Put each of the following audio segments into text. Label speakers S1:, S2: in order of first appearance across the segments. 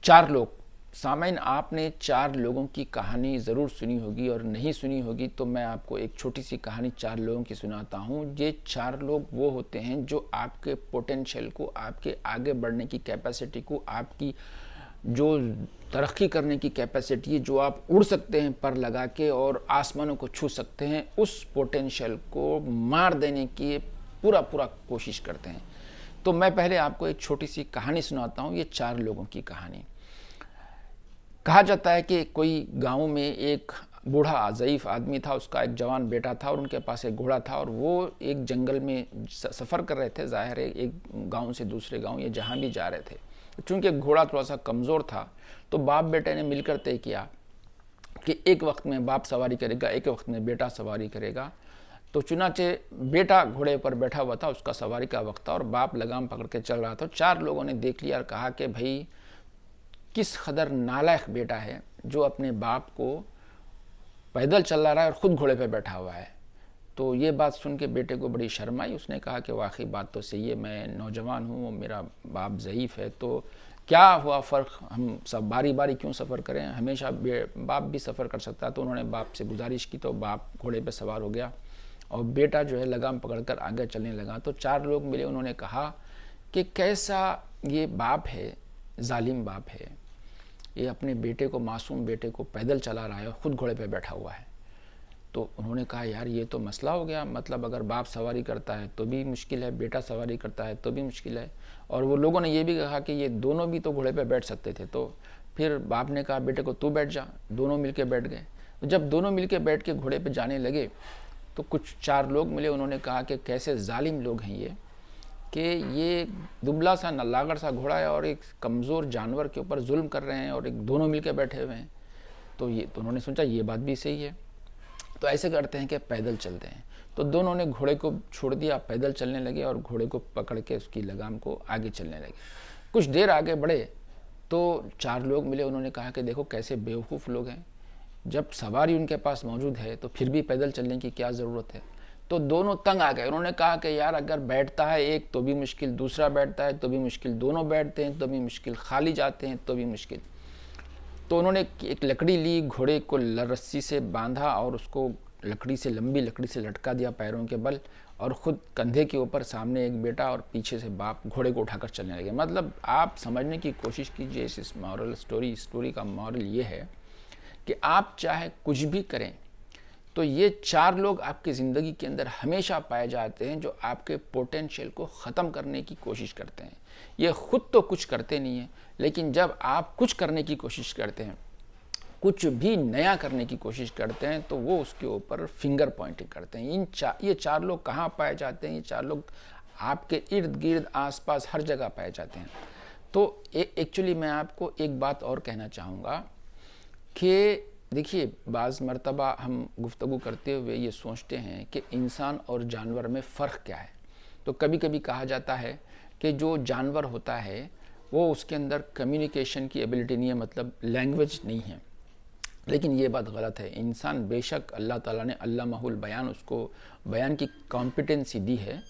S1: चार लोग, सामईन आपने चार लोगों की कहानी ज़रूर सुनी होगी, और नहीं सुनी होगी तो मैं आपको एक छोटी सी कहानी चार लोगों की सुनाता हूँ। ये चार लोग वो होते हैं जो आपके पोटेंशियल को, आपके आगे बढ़ने की कैपेसिटी को, आपकी जो तरक्की करने की कैपेसिटी है, जो आप उड़ सकते हैं पर लगा के और आसमानों को छू सकते हैं, उस पोटेंशियल को मार देने की पूरा पूरा कोशिश करते हैं। तो मैं पहले आपको एक छोटी सी कहानी सुनाता हूँ, ये चार लोगों की कहानी। कहा जाता है कि कोई गांव में एक बूढ़ा ज़ईफ़ आदमी था, उसका एक जवान बेटा था और उनके पास एक घोड़ा था, और वो एक जंगल में सफ़र कर रहे थे। ज़ाहिर है एक गांव से दूसरे गांव ये जहां भी जा रहे थे। चूँकि घोड़ा थोड़ा सा कमज़ोर था तो बाप बेटे ने मिलकर तय किया कि एक वक्त में बाप सवारी करेगा, एक वक्त में बेटा सवारी करेगा। तो चुनाचे बेटा घोड़े पर बैठा हुआ था, उसका सवारी का वक्त था और बाप लगाम पकड़ के चल रहा था। चार लोगों ने देख लिया और कहा कि भाई किस कदर नालायक बेटा है जो अपने बाप को पैदल चला रहा है और ख़ुद घोड़े पे बैठा हुआ है। तो ये बात सुन के बेटे को बड़ी शर्म आई। उसने कहा कि वाकई बात तो सही है, मैं नौजवान हूँ और मेरा बाप ज़ईफ़ है, तो क्या हुआ फ़र्क, हम सब बारी बारी क्यों सफ़र करें, हमेशा बाप भी सफ़र कर सकता है। तो उन्होंने बाप से गुजारिश की, तो बाप घोड़े पे सवार हो गया और बेटा जो है लगाम पकड़कर आगे चलने लगा। तो चार लोग मिले, उन्होंने कहा कि कैसा ये बाप है, जालिम बाप है, ये अपने बेटे को, मासूम बेटे को पैदल चला रहा है और ख़ुद घोड़े पे बैठा हुआ है। तो उन्होंने कहा यार ये तो मसला हो गया, मतलब अगर बाप सवारी करता है तो भी मुश्किल है, बेटा सवारी करता है तो भी मुश्किल है। और वो लोगों ने ये भी कहा कि ये दोनों भी तो घोड़े पे बैठ सकते थे। तो फिर बाप ने कहा बेटे को तू बैठ जा। दोनों मिलके बैठ गए। जब दोनों मिलके बैठ के घोड़े पे जाने लगे तो कुछ चार लोग मिले, उन्होंने कहा कि कैसे जालिम लोग हैं ये, कि ये दुबला सा नल्लागड़ सा घोड़ा है और एक कमज़ोर जानवर के ऊपर जुल्म कर रहे हैं और एक दोनों मिलके बैठे हुए हैं। तो ये दोनों ने सोचा ये बात भी सही है, तो ऐसे करते हैं कि पैदल चलते हैं। तो दोनों ने घोड़े को छोड़ दिया, पैदल चलने लगे और घोड़े को पकड़ के उसकी लगाम को आगे चलने लगे। कुछ देर आगे बढ़े तो चार लोग मिले, उन्होंने कहा कि देखो कैसे बेवकूफ़ लोग हैं, जब सवारी उनके पास मौजूद है तो फिर भी पैदल चलने की क्या ज़रूरत है। तो दोनों तंग आ गए। उन्होंने कहा कि यार अगर बैठता है एक तो भी मुश्किल, दूसरा बैठता है तो भी मुश्किल, दोनों बैठते हैं तो भी मुश्किल, खाली जाते हैं तो भी मुश्किल। तो उन्होंने एक लकड़ी ली, घोड़े को रस्सी से बांधा और उसको लकड़ी से, लंबी लकड़ी से लटका दिया पैरों के बल, और ख़ुद कंधे के ऊपर सामने एक बेटा और पीछे से बाप घोड़े को उठाकर चलने लगे। मतलब आप समझने की कोशिश कीजिए इस मॉरल स्टोरी का मॉरल ये है कि आप चाहे कुछ भी करें तो ये चार लोग आपकी ज़िंदगी के अंदर हमेशा पाए जाते हैं जो आपके पोटेंशियल को ख़त्म करने की कोशिश करते हैं। ये ख़ुद तो कुछ करते नहीं हैं, लेकिन जब आप कुछ करने की कोशिश करते हैं, कुछ भी नया करने की कोशिश करते हैं, तो वो उसके ऊपर फिंगर पॉइंटिंग करते हैं। ये चार लोग कहाँ पाए जाते हैं? ये चार लोग आपके इर्द गिर्द, आसपास, हर जगह पाए जाते हैं। तो एक्चुअली मैं आपको एक बात और कहना चाहूँगा कि देखिए, बाज़ मरतबा हम गुफ्तगू करते हुए ये सोचते हैं कि इंसान और जानवर में फ़र्क क्या है। तो कभी कभी कहा जाता है कि जो जानवर होता है वो उसके अंदर कम्युनिकेशन की एबिलिटी नहीं है, मतलब लैंग्वेज नहीं है। लेकिन ये बात गलत है। इंसान बेशक अल्लाह ताला ने अल्लामाहुल बयान, उसको बयान की कॉम्पिटेंसी दी है,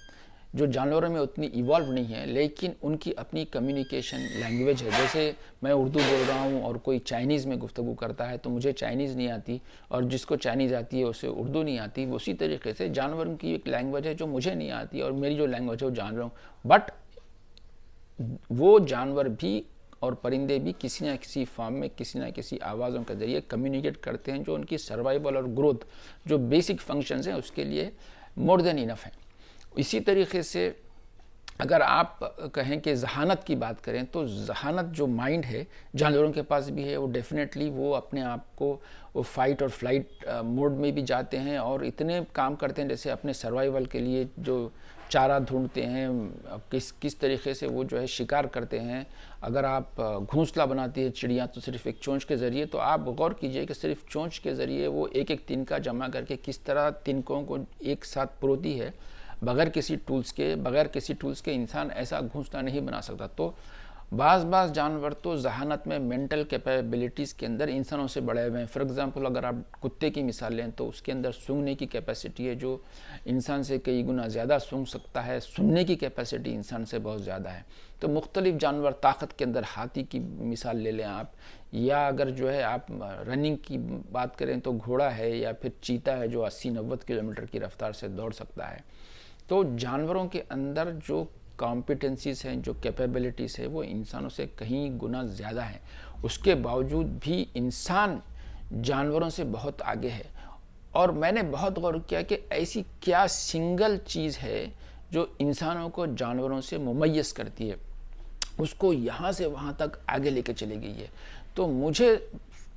S1: जो जानवरों में उतनी इवॉल्व नहीं है, लेकिन उनकी अपनी कम्युनिकेशन लैंग्वेज है। जैसे मैं उर्दू बोल रहा हूँ और कोई चाइनीज़ में गुफ्तगू करता है तो मुझे चाइनीज़ नहीं आती, और जिसको चाइनीज़ आती है उसे उर्दू नहीं आती। उसी तरीके से जानवरों की एक लैंग्वेज है जो मुझे नहीं आती, और मेरी जो लैंग्वेज है वो जान रहा हूँ। बट वो जानवर भी और परिंदे भी किसी न किसी फॉर्म में, किसी न किसी आवाज़ों के ज़रिए कम्युनिकेट करते हैं, जो उनकी सर्वाइवल और ग्रोथ, जो बेसिक फंक्शंस हैं, उसके लिए मोर देन इनफ है। इसी तरीके से अगर आप कहें कि जहानत की बात करें, तो जहानत जो माइंड है जानवरों के पास भी है। वो डेफिनेटली वो अपने आप को वो फाइट और फ्लाइट मोड में भी जाते हैं और इतने काम करते हैं, जैसे अपने सर्वाइवल के लिए जो चारा ढूंढते हैं, किस तरीके से वो जो है शिकार करते हैं। अगर आप घोंसला बनाती है चिड़िया तो सिर्फ एक चोंच के ज़रिए, तो आप गौर कीजिए कि सिर्फ चोंच के ज़रिए वो एक एक तिनका जमा करके किस तरह तिनकों को एक साथ परोती है। बगैर किसी टूल्स के इंसान ऐसा घोंसला नहीं बना सकता। तो बाज़ जानवर तो जहानत में, मेंटल कैपेबिलिटीज़ के अंदर इंसानों से बढ़े हुए हैं। फॉर एग्जांपल अगर आप कुत्ते की मिसाल लें तो उसके अंदर सूंघने की कैपेसिटी है जो इंसान से कई गुना ज़्यादा सूंघ सकता है, सुनने की कैपेसिटी इंसान से बहुत ज़्यादा है। तो मुख्तलिफ जानवर, ताकत के अंदर हाथी की मिसाल ले लें आप, या अगर जो है आप रनिंग की बात करें तो घोड़ा है, या फिर चीता है जो 80-90 किलोमीटर की रफ्तार से दौड़ सकता है। तो जानवरों के अंदर जो कॉम्पिटेंसीज हैं, जो कैपेबिलिटीज़ है, वो इंसानों से कहीं गुना ज़्यादा है। उसके बावजूद भी इंसान जानवरों से बहुत आगे है। और मैंने बहुत गौर किया कि ऐसी क्या सिंगल चीज़ है जो इंसानों को जानवरों से मुमय्यज़ करती है, उसको यहाँ से वहाँ तक आगे लेके चली गई है। तो मुझे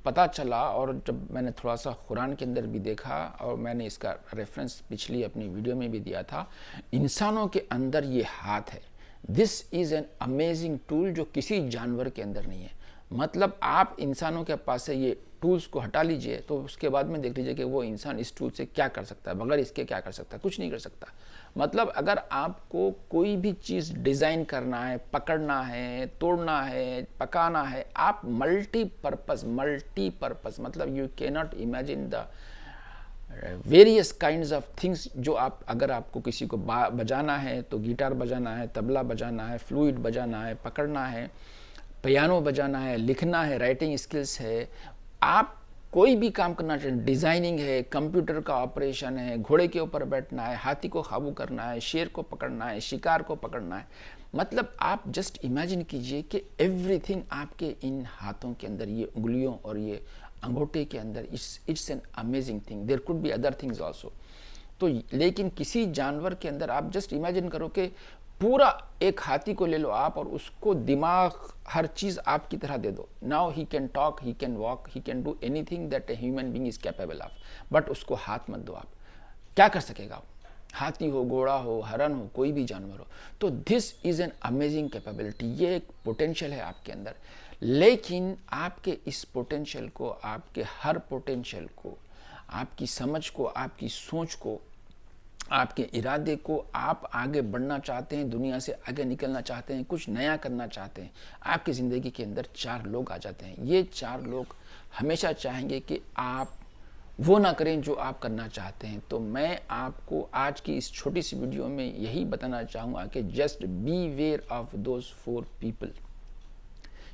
S1: पता चला, और जब मैंने थोड़ा सा कुरान के अंदर भी देखा, और मैंने इसका रेफरेंस पिछली अपनी वीडियो में भी दिया था, इंसानों के अंदर ये हाथ है। This is an amazing tool जो किसी जानवर के अंदर नहीं है। मतलब आप इंसानों के पास से ये टूल्स को हटा लीजिए तो उसके बाद में देख लीजिए कि वो इंसान इस टूल से क्या कर सकता है, बगैर इसके क्या कर सकता है, कुछ नहीं कर सकता। मतलब अगर आपको कोई भी चीज़ डिज़ाइन करना है, पकड़ना है, तोड़ना है, पकाना है, आप मल्टीपर्पज़ मतलब you can not imagine the various kinds of things जो आप, अगर आपको किसी को बजाना है तो गिटार बजाना है, तबला बजाना है, फ्लूइड बजाना है, पकड़ना है, पियानो बजाना है, लिखना है, राइटिंग स्किल्स है, आप कोई भी काम करना चाहिए, डिज़ाइनिंग है, कंप्यूटर का ऑपरेशन है, घोड़े के ऊपर बैठना है, हाथी को काबू करना है, शेर को पकड़ना है, शिकार को पकड़ना है। मतलब आप जस्ट इमेजिन कीजिए कि एवरीथिंग आपके इन हाथों के अंदर, ये उंगलियों और ये अंगूठे के अंदर, it's an amazing thing. There could be other things also. तो लेकिन किसी जानवर के अंदर आप जस्ट इमेजिन करो कि पूरा एक हाथी को ले लो आप और उसको दिमाग, हर चीज़ आपकी तरह दे दो। Now he can talk, he can walk, he can do anything that a human being is capable of, but उसको हाथ मत दो। आप क्या कर सकेगा? हाथी हो, घोड़ा हो, हरन हो, कोई भी जानवर हो। तो this is an amazing capability, ये एक पोटेंशियल है आपके अंदर। लेकिन आपके इस पोटेंशियल को, आपके हर पोटेंशियल को, आपकी समझ को, आपकी सोच को, आपके इरादे को, आप आगे बढ़ना चाहते हैं, दुनिया से आगे निकलना चाहते हैं, कुछ नया करना चाहते हैं, आपकी ज़िंदगी के अंदर 4 लोग आ जाते हैं। ये 4 लोग हमेशा चाहेंगे कि आप वो ना करें जो आप करना चाहते हैं। तो मैं आपको आज की इस छोटी सी वीडियो में यही बताना चाहूँगा कि just beware of those 4 people.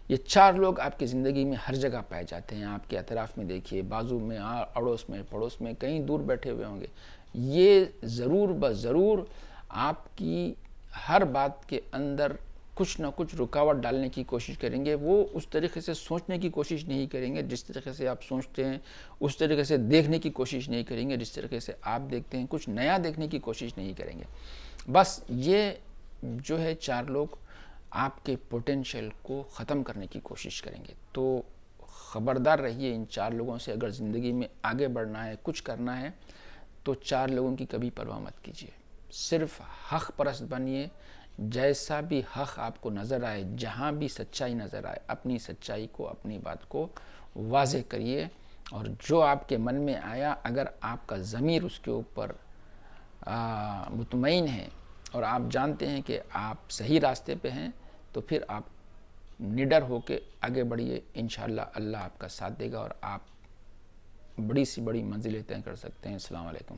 S1: ये 4 लोग आपकी ज़िंदगी में हर जगह पाए जाते हैं। आपके अतराफ़ में देखिए, बाजू में, अड़ोस में, पड़ोस में, कहीं दूर बैठे हुए होंगे। ये ज़रूर ज़रूर आपकी हर बात के अंदर कुछ ना कुछ रुकावट डालने की कोशिश करेंगे। वो उस तरीके से सोचने की कोशिश नहीं करेंगे जिस तरीके से आप सोचते हैं, उस तरीके से देखने की कोशिश नहीं करेंगे जिस तरीके से आप देखते हैं, कुछ नया देखने की कोशिश नहीं करेंगे। बस ये जो है 4 लोग आपके पोटेंशियल को ख़त्म करने की कोशिश करेंगे। तो ख़बरदार रहिए इन 4 लोगों से। अगर ज़िंदगी में आगे बढ़ना है, कुछ करना है, तो 4 लोगों की कभी परवाह मत कीजिए। सिर्फ हक़ परस्त बनिए। जैसा भी हक़ आपको नज़र आए, जहाँ भी सच्चाई नज़र आए, अपनी सच्चाई को, अपनी बात को वाज़ेह करिए। और जो आपके मन में आया, अगर आपका ज़मीर उसके ऊपर मुतमईन है और आप जानते हैं कि आप सही रास्ते पे हैं, तो फिर आप निडर होके आगे बढ़िए। इंशाअल्लाह अल्लाह आपका साथ देगा और आप बड़ी सी बड़ी मंजिलें तय कर सकते हैं। अस्सलाम वालेकुम।